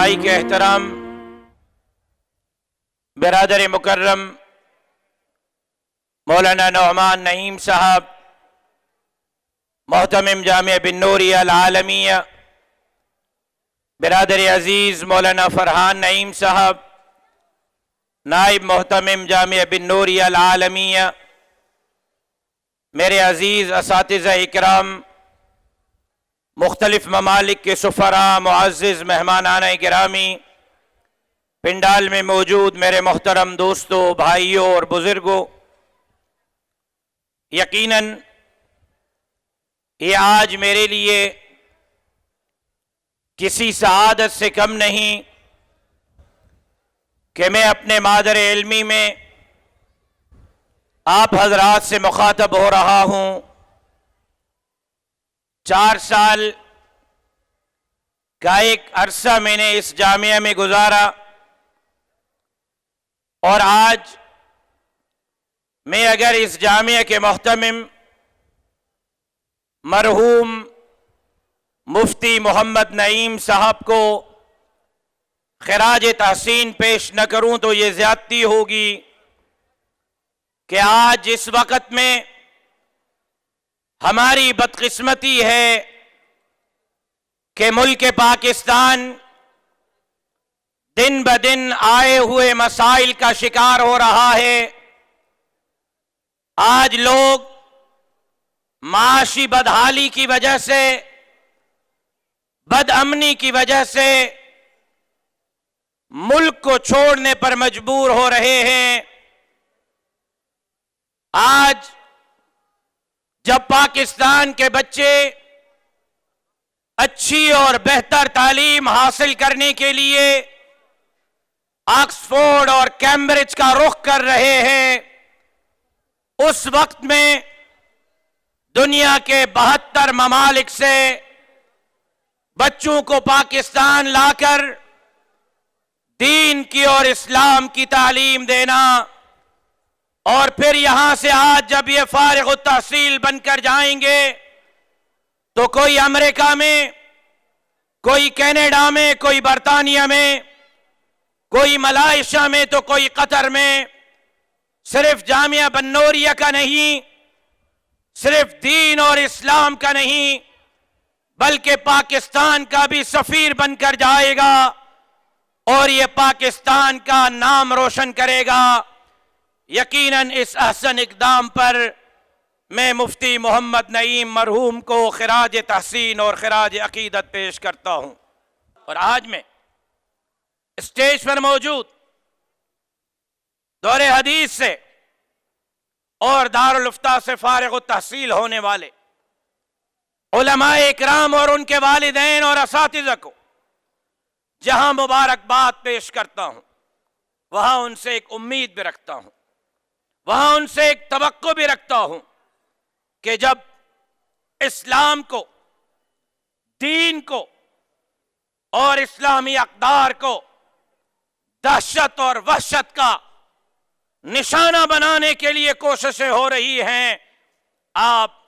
دائی کے احترام برادر مکرم مولانا نعمان نعیم صاحب، محتمم جامعہ بن نوریہ العالمیہ، برادر عزیز مولانا فرحان نعیم صاحب، نائب محتمم جامعہ بن نوریہ العالمیہ، میرے عزیز اساتذہ اکرام، مختلف ممالک کے سفراء، معزز مہمانان گرامی، پنڈال میں موجود میرے محترم دوستوں، بھائیوں اور بزرگوں، یقیناً یہ آج میرے لیے کسی سعادت سے کم نہیں کہ میں اپنے مادر علمی میں آپ حضرات سے مخاطب ہو رہا ہوں۔ 4 سال کا ایک عرصہ میں نے اس جامعہ میں گزارا، اور آج میں اگر اس جامعہ کے محتمم مرحوم مفتی محمد نعیم صاحب کو خراج تحسین پیش نہ کروں تو یہ زیادتی ہوگی کہ آج اس وقت میں ہماری بدقسمتی ہے کہ ملک پاکستان دن بدن آئے ہوئے مسائل کا شکار ہو رہا ہے۔ آج لوگ معاشی بدحالی کی وجہ سے، بد امنی کی وجہ سے ملک کو چھوڑنے پر مجبور ہو رہے ہیں۔ آج جب پاکستان کے بچے اچھی اور بہتر تعلیم حاصل کرنے کے لیے آکسفورڈ اور کیمبرج کا رخ کر رہے ہیں، اس وقت میں دنیا کے 72 ممالک سے بچوں کو پاکستان لا کر دین کی اور اسلام کی تعلیم دینا، اور پھر یہاں سے آج جب یہ فارغ التحصیل بن کر جائیں گے تو کوئی امریکہ میں، کوئی کینیڈا میں، کوئی برطانیہ میں، کوئی ملائیشیا میں، تو کوئی قطر میں، صرف جامعہ بن نوریہ کا نہیں، صرف دین اور اسلام کا نہیں، بلکہ پاکستان کا بھی سفیر بن کر جائے گا، اور یہ پاکستان کا نام روشن کرے گا۔ یقیناً اس احسن اقدام پر میں مفتی محمد نعیم مرحوم کو خراج تحسین اور خراج عقیدت پیش کرتا ہوں۔ اور آج میں اسٹیج پر موجود دور حدیث سے اور دارالفتہ سے فارغ التحصیل ہونے والے علماء اکرام اور ان کے والدین اور اساتذہ کو جہاں مبارکباد پیش کرتا ہوں، وہاں ان سے ایک امید بھی رکھتا ہوں، وہاں ان سے ایک توقع بھی رکھتا ہوں کہ جب اسلام کو، دین کو اور اسلامی اقدار کو دہشت اور وحشت کا نشانہ بنانے کے لیے کوششیں ہو رہی ہیں، آپ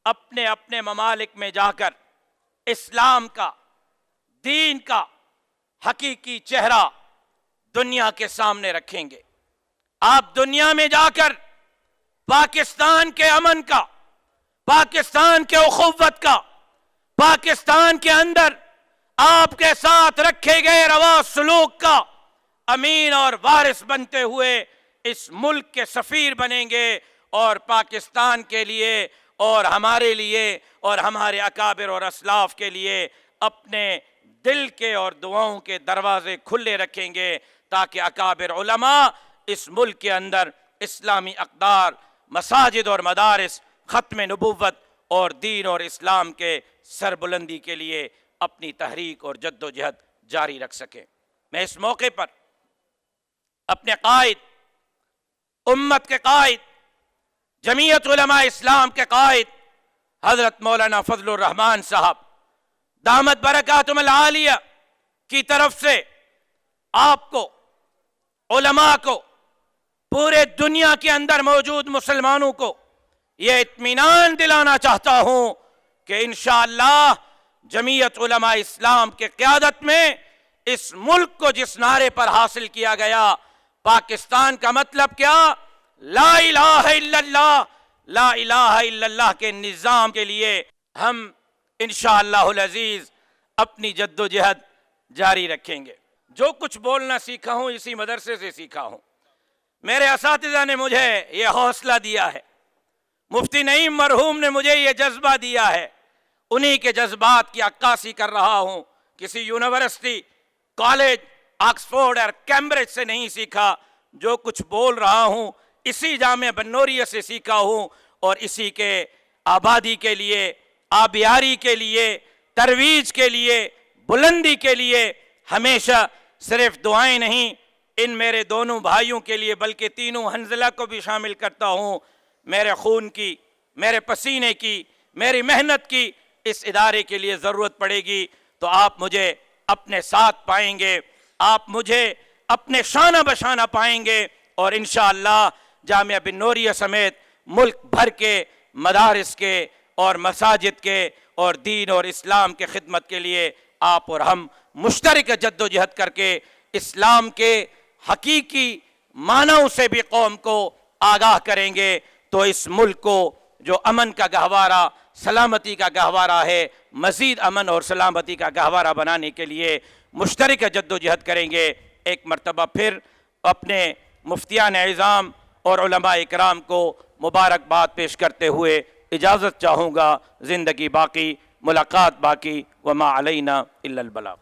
اپنے اپنے ممالک میں جا کر اسلام کا، دین کا حقیقی چہرہ دنیا کے سامنے رکھیں گے۔ آپ دنیا میں جا کر پاکستان کے امن کا، پاکستان کے اخوت کا، پاکستان کے اندر آپ کے ساتھ رکھے گئے روا سلوک کا امین اور وارث بنتے ہوئے اس ملک کے سفیر بنیں گے، اور پاکستان کے لیے اور ہمارے لیے اور ہمارے اکابر اور اسلاف کے لیے اپنے دل کے اور دعاؤں کے دروازے کھلے رکھیں گے، تاکہ اکابر علماء اس ملک کے اندر اسلامی اقدار، مساجد اور مدارس، ختم نبوت اور دین اور اسلام کے سربلندی کے لیے اپنی تحریک اور جد و جہد جاری رکھ سکیں۔ میں اس موقع پر اپنے قائد، امت کے قائد، جمعیت علماء اسلام کے قائد حضرت مولانا فضل الرحمان صاحب دامت برکاتہم العالیہ کی طرف سے آپ کو، علماء کو، پورے دنیا کے اندر موجود مسلمانوں کو یہ اطمینان دلانا چاہتا ہوں کہ انشاءاللہ جمعیت علماء اسلام کے قیادت میں اس ملک کو جس نعرے پر حاصل کیا گیا، پاکستان کا مطلب کیا؟ لا الہ الا اللہ، لا الہ الا اللہ کے نظام کے لیے ہم انشاءاللہ العزیز اپنی جد و جہد جاری رکھیں گے۔ جو کچھ بولنا سیکھا ہوں اسی مدرسے سے سیکھا ہوں، میرے اساتذہ نے مجھے یہ حوصلہ دیا ہے، مفتی نعیم مرحوم نے مجھے یہ جذبہ دیا ہے، انہی کے جذبات کی عکاسی کر رہا ہوں۔ کسی یونیورسٹی، کالج، آکسفورڈ اور کیمبرج سے نہیں سیکھا، جو کچھ بول رہا ہوں اسی جامعہ بنوریہ سے سیکھا ہوں، اور اسی کے آبادی کے لیے، آبیاری کے لیے، ترویج کے لیے، بلندی کے لیے ہمیشہ صرف دعائیں نہیں، ان میرے دونوں بھائیوں کے لیے بلکہ تینوں حنظلہ کو بھی شامل کرتا ہوں، میرے خون کی، میرے پسینے کی، میری محنت کی اس ادارے کے لیے ضرورت پڑے گی تو آپ مجھے اپنے ساتھ پائیں گے، آپ مجھے اپنے شانہ بشانہ پائیں گے، اور انشاءاللہ جامعہ بنوریہ سمیت ملک بھر کے مدارس کے اور مساجد کے اور دین اور اسلام کے خدمت کے لیے آپ اور ہم مشترک جد و جہد کر کے اسلام کے حقیقی معنوں سے بھی قوم کو آگاہ کریں گے، تو اس ملک کو جو امن کا گہوارہ، سلامتی کا گہوارہ ہے، مزید امن اور سلامتی کا گہوارہ بنانے کے لیے مشترک جد و جہد کریں گے۔ ایک مرتبہ پھر اپنے مفتیان اعظام اور علماء اکرام کو مبارکباد پیش کرتے ہوئے اجازت چاہوں گا۔ زندگی باقی، ملاقات باقی، وما علینا الا البلاغ۔